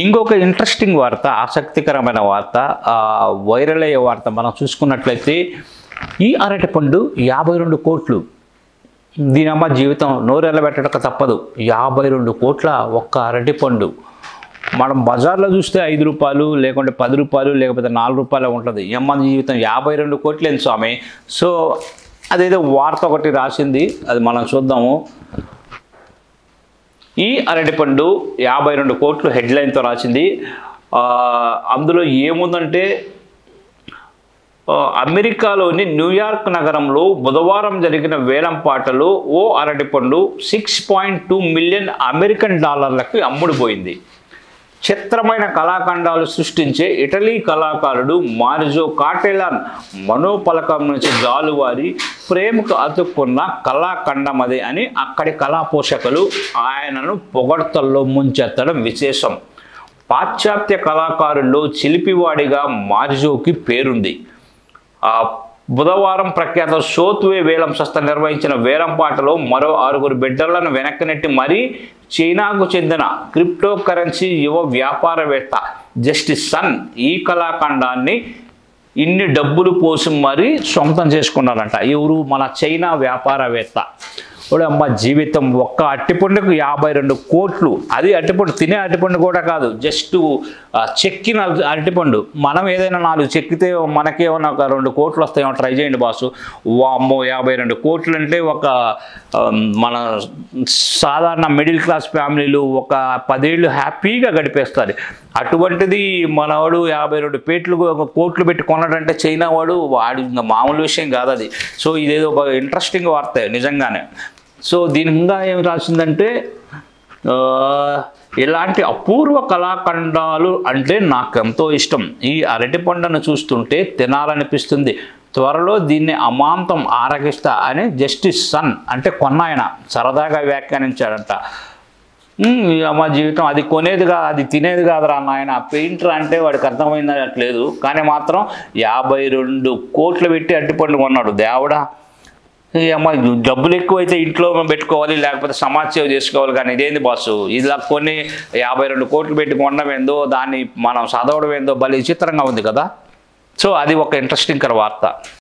ఇంకొక ఇంట్రెస్టింగ్ వార్త, ఆసక్తికరమైన వార్త, వైరల్ అయ్యే వార్త మనం చూసుకున్నట్లయితే ఈ అరటిపండు 52 కోట్లు. దీనమ్మ జీవితం నోరెళ్ళబెట్టక తప్పదు. 52 కోట్ల ఒక్క అరటిపండు. మనం బజార్లో చూస్తే 5 రూపాయలు, లేకుంటే 10 రూపాయలు, లేకపోతే 4 రూపాయలు ఉంటుంది. ఈ అమ్మ జీవితం 52 కోట్లు ఏంటి స్వామి? సో అదేదో వార్త ఒకటి రాసింది, అది మనం చూద్దాము. ఈ అరటిపండు 52 కోట్లు హెడ్లైన్తో రాసింది. అందులో ఏముందంటే, అమెరికాలోని న్యూయార్క్ నగరంలో బుధవారం జరిగిన వేలంపాటలో ఓ అరటిపండు $6.2 మిలియన్ అమెరికన్ డాలర్లకు అమ్ముడుపోయింది. చిత్రమైన కళాఖండాలు సృష్టించే ఇటలీ కళాకారుడు మారిజో కాటెలాన్ మనోపలకం నుంచి జాలువారి ప్రేమకు అతుక్కున్న కళాఖండం అదే అని అక్కడి కళా పోషకులు ఆయనను పొగడ్తల్లో ముంచెత్తడం విశేషం. పాశ్చాత్య కళాకారుల్లో చిలిపివాడిగా మారిజోకి పేరుంది. బుధవారం ప్రఖ్యాత సోత్వే వేలం సంస్థ నిర్వహించిన వేలంపాటలో మరో 6 బిడ్డలను వెనక్కి నెట్టి మరీ చైనాకు చెందిన క్రిప్టో కరెన్సీ యువ వ్యాపారవేత్త జస్టిస్ సన్ ఈ కళాఖండాన్ని ఇన్ని డబ్బులు పోసి మరీ సొంతం చేసుకున్నారంట. ఎవరు? మన చైనా వ్యాపారవేత్త. అమ్మ జీవితం ఒక్క అరటిపండుకు 52 కోట్లు. అది అరటిపండు, తినే అరటిపండు కూడా కాదు, జస్ట్ చెక్కిన అరటిపండు. మనం ఏదైనా 4 చెక్కితే మనకేమన్నా ఒక 2 కోట్లు వస్తాయేమో, ట్రై చేయండి బాసు. వామ్మో 52 కోట్లు అంటే ఒక మన సాధారణ మిడిల్ క్లాస్ ఫ్యామిలీలు ఒక 10 ఏళ్ళు హ్యాపీగా గడిపేస్తారు. అటువంటిది మనవాడు 52 కోట్లు పెట్టి కొన్నాడంటే చైనా వాడు ఇంకా మామూలు విషయం కాదు అది. సో ఇదేదో ఇంట్రెస్టింగ్ వార్త నిజంగానే. సో దీని ఇంకా ఏమి రాసిందంటే, ఇలాంటి అపూర్వ కళాఖండాలు అంటే నాకు ఎంతో ఇష్టం. ఈ అరటిపండును చూస్తుంటే తినాలనిపిస్తుంది. త్వరలో దీన్ని అమాంతం ఆరగిస్తా అని జస్టిస్ సన్ అంటే కొన్నాయన సరదాగా వ్యాఖ్యానించాడంట. మా జీవితం అది కొనేదిగా, అది తినేది కాదురా నాయన. పెయింటర్ అంటే వాడికి అర్థమైందట్లేదు, కానీ మాత్రం 52 కోట్లు పెట్టి అరటిపండు కొన్నాడు. దేవుడా, అమ్మ డబ్బులు ఎక్కువైతే ఇంట్లో పెట్టుకోవాలి, లేకపోతే సమాజ సేవ చేసుకోవాలి. కానీ ఇదేంది బాసు, ఇలా కొన్ని 52 కోట్లు పెట్టి కొనడం ఏందో, దాన్ని మనం చదవడం ఏందో భలే విచిత్రంగా ఉంది కదా. సో అది ఒక ఇంట్రెస్టింగ్ వార్త.